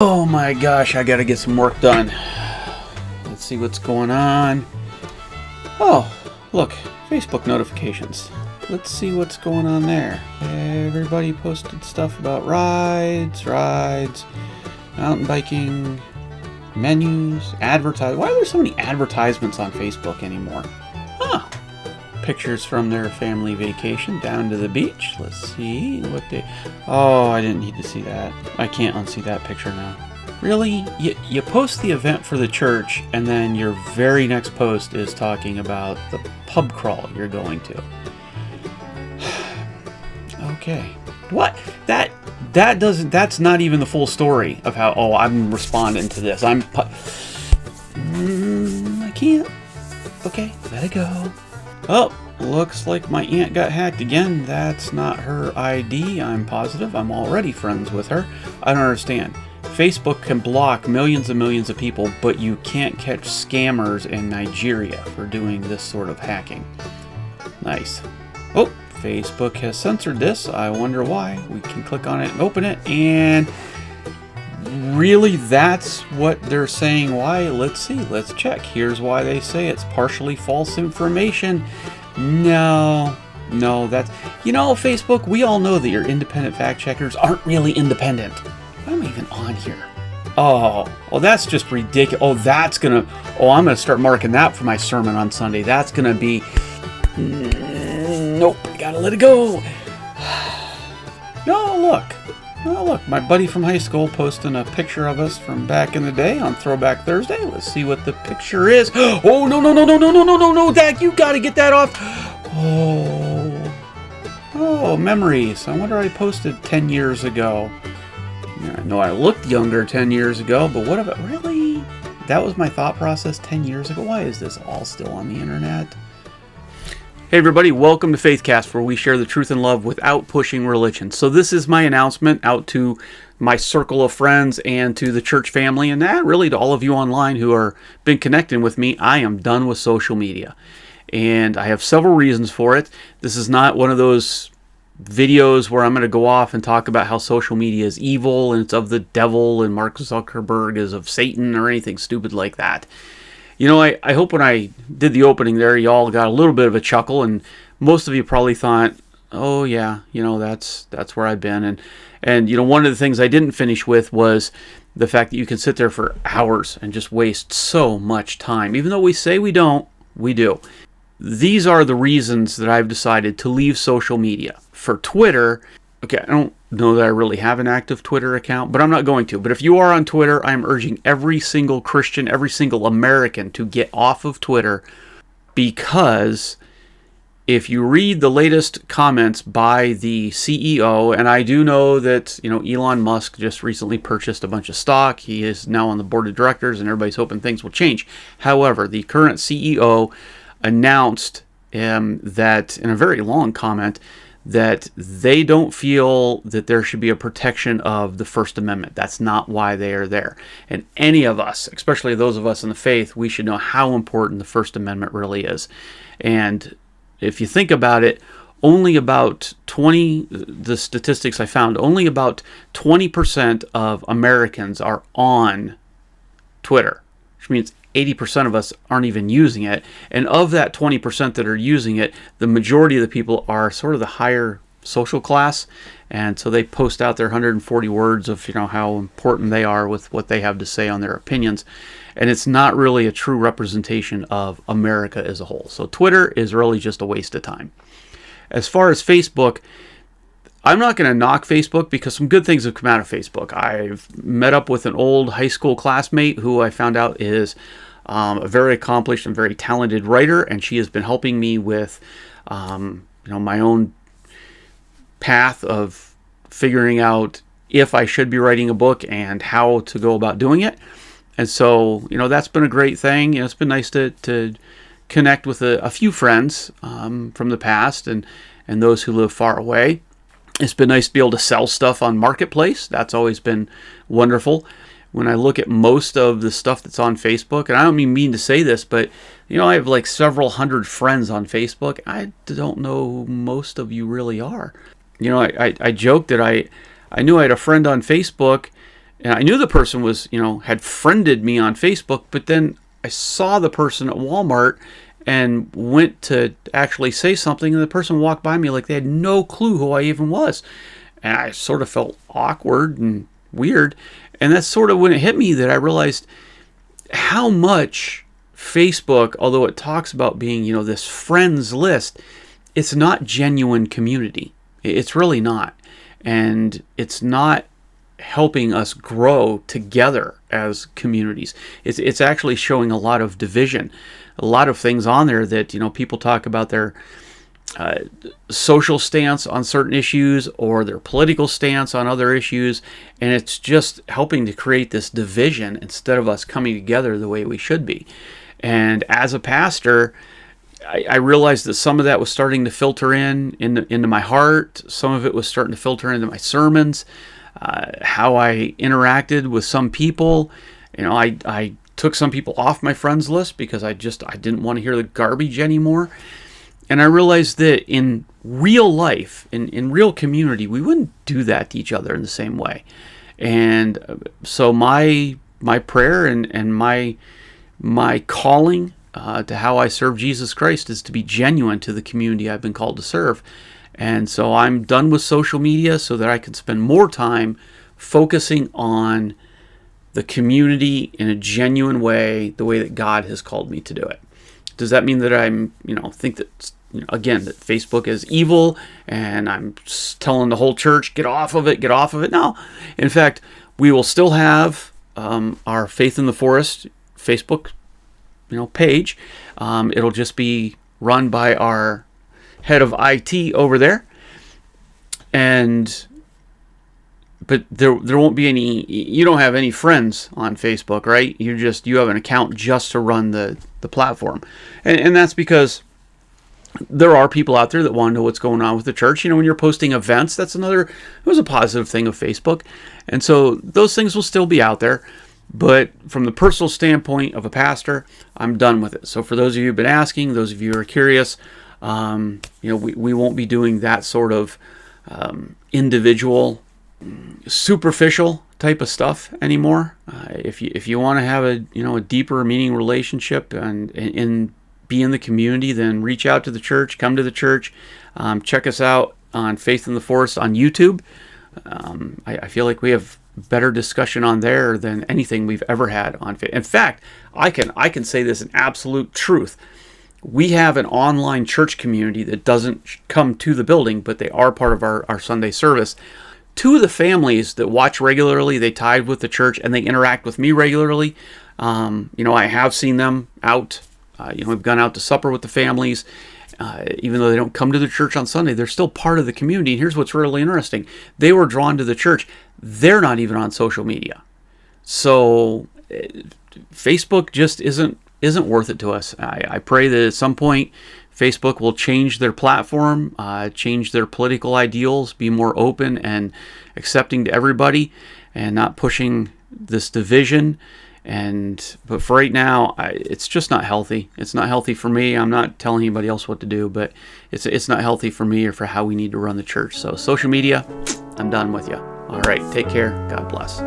Oh my gosh, I gotta get some work done. Let's see what's going on. Oh, look, Facebook notifications. Let's see what's going on there. Everybody posted stuff about rides, mountain biking, menus, advertise. Why are there so many advertisements on Facebook anymore? Huh. Pictures from their family vacation down to the beach. Let's see what they... Oh, I didn't need to see that. I can't unsee that picture now. Really? You post the event for the church, and then your very next post is talking about the pub crawl you're going to. Okay. What? That doesn't... That's not even the full story of how... Oh, I'm responding to this. I can't. Okay, let it go. Oh, looks like my aunt got hacked again. That's not her ID, I'm positive. I'm already friends with her. I don't understand. Facebook can block millions and millions of people, but you can't catch scammers in Nigeria for doing this sort of hacking. Nice. Oh, Facebook has censored this. I wonder why. We can click on it and open it, and really, that's what they're saying why? Let's see. Let's check. Here's why they say it's partially false information. No, that's... You know, Facebook, we all know that your independent fact checkers aren't really independent. I'm even on here. Oh, that's just ridiculous. Oh, that's gonna... Oh, I'm gonna start marking that for my sermon on Sunday. That's gonna be... Nope, I gotta let it go. No, look. Oh, look, my buddy from high school posting a picture of us from back in the day on Throwback Thursday. Let's see what the picture is. Oh, no, Dak, you gotta get that off. Oh, memories. I wonder I posted 10 years ago. Yeah, I know I looked younger 10 years ago, but what about, really? That was my thought process 10 years ago? Why is this all still on the internet? Hey everybody, welcome to Faithcast, where we share the truth and love without pushing religion. So this is my announcement out to my circle of friends and to the church family, and really to all of you online who are been connecting with me. I am done with social media, and I have several reasons for it. This is not one of those videos where I'm going to go off and talk about how social media is evil and it's of the devil and Mark Zuckerberg is of Satan or anything stupid like that. You know, I hope when I did the opening there, you all got a little bit of a chuckle, and most of you probably thought, oh yeah, you know, that's where I've been. And you know, one of the things I didn't finish with was the fact that you can sit there for hours and just waste so much time. Even though we say we don't, we do. These are the reasons that I've decided to leave social media. For Twitter, okay, I don't know that I really have an active Twitter account, but I'm not going to. But if you are on Twitter, I'm urging every single Christian, every single American to get off of Twitter, because if you read the latest comments by the CEO, and I do know that, you know, Elon Musk just recently purchased a bunch of stock. He is now on the board of directors, and everybody's hoping things will change. However, the current CEO announced that, in a very long comment, that they don't feel that there should be a protection of the First Amendment. That's not why they are there. And any of us, especially those of us in the faith, we should know how important the First Amendment really is. And if you think about it, only about the statistics I found, only about 20% of Americans are on Twitter, which means 80% of us aren't even using it. And of that 20% that are using it, the majority of the people are sort of the higher social class. And so they post out their 140 words of, you know, how important they are with what they have to say on their opinions. And it's not really a true representation of America as a whole. So Twitter is really just a waste of time. As far as Facebook, I'm not going to knock Facebook because some good things have come out of Facebook. I've met up with an old high school classmate who I found out is a very accomplished and very talented writer, and she has been helping me with you know, my own path of figuring out if I should be writing a book and how to go about doing it. And so, you know, that's been a great thing. You know, it's been nice to connect with a few friends from the past and those who live far away. It's been nice to be able to sell stuff on Marketplace. That's always been wonderful. When I look at most of the stuff that's on Facebook, and I don't mean to say this, but, you know, I have like several hundred friends on Facebook. I don't know who most of you really are. You know, I joked that I knew I had a friend on Facebook, And I knew the person was, had friended me on Facebook, but then I saw the person at Walmart and went to actually say something, and the person walked by me like they had no clue who I even was. And I sort of felt awkward and weird. And that's sort of when it hit me that I realized how much Facebook, although it talks about being, this friends list, it's not genuine community. It's really not. And it's not helping us grow together as communities. It's actually showing a lot of division. A lot of things on there that, people talk about their social stance on certain issues or their political stance on other issues, and it's just helping to create this division instead of us coming together the way we should be. And as a pastor, I realized that some of that was starting to filter into my heart. Some of it was starting to filter into my sermons, how I interacted with some people. I took some people off my friends list because I didn't want to hear the garbage anymore. And I realized that in real life, in real community, we wouldn't do that to each other in the same way. And so my prayer and my calling to how I serve Jesus Christ is to be genuine to the community I've been called to serve. And so I'm done with social media so that I can spend more time focusing on the community in a genuine way, the way that God has called me to do it. Does that mean that I'm, think that, again, that Facebook is evil and I'm telling the whole church, get off of it? No. In fact, we will still have our Faith in the Forest Facebook, page. It'll just be run by our head of IT over there. But there won't be any, you don't have any friends on Facebook, right? You have an account just to run the platform. And that's because there are people out there that want to know what's going on with the church. When you're posting events, it was a positive thing of Facebook. And so those things will still be out there. But from the personal standpoint of a pastor, I'm done with it. So for those of you who've been asking, those of you who are curious, we won't be doing that sort of individual, superficial type of stuff anymore. If you want to have a deeper meaning relationship and be in the community, then reach out to the church, come to the church, check us out on Faith in the Forest on YouTube. I feel like we have better discussion on there than anything we've ever had on Faith. In fact, I can say this in absolute truth. We have an online church community that doesn't come to the building, but they are part of our Sunday service. Two of the families that watch regularly, they tithe with the church and they interact with me regularly. I have seen them out. We've gone out to supper with the families. Even though they don't come to the church on Sunday, they're still part of the community. And here's what's really interesting. They were drawn to the church. They're not even on social media. So Facebook just isn't worth it to us. I pray that at some point Facebook will change their platform, change their political ideals, be more open and accepting to everybody and not pushing this division. But for right now, it's just not healthy. It's not healthy for me. I'm not telling anybody else what to do, but it's not healthy for me or for how we need to run the church. So social media, I'm done with you. All right, take care. God bless.